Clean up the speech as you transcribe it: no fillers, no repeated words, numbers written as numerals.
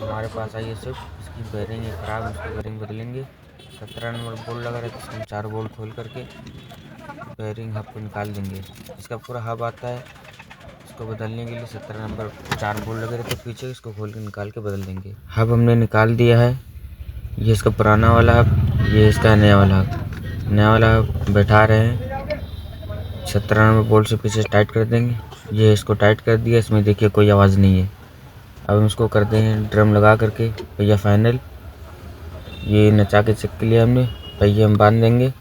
हमारे पास आई है स्विफ्ट। इसकी बेरिंग है ख़राब, इसकी बेरिंग बदलेंगे। 17 नंबर बोल्ट लगा रहता है, इसमें 4 बोल्ट खोल करके बेरिंग हब को निकाल देंगे। इसका पूरा हब आता है, इसको बदलने के लिए 17 नंबर 4 बोल्ट लगे रहते पीछे, इसको खोल के निकाल के बदल देंगे। हब हमने निकाल दिया है। ये इसका पुराना वाला हब, ये इसका नया वाला हब। नया वाला हब बैठा रहे हैं, 17 नंबर बोल्ट से पीछे टाइट कर देंगे। ये इसको टाइट कर दिया, इसमें देखिए कोई आवाज़ नहीं है। अब हम इसको करते हैं ड्रम लगा करके पहिया फाइनल। ये नचा के चेक के लिए हमने पहिया हम बांध देंगे।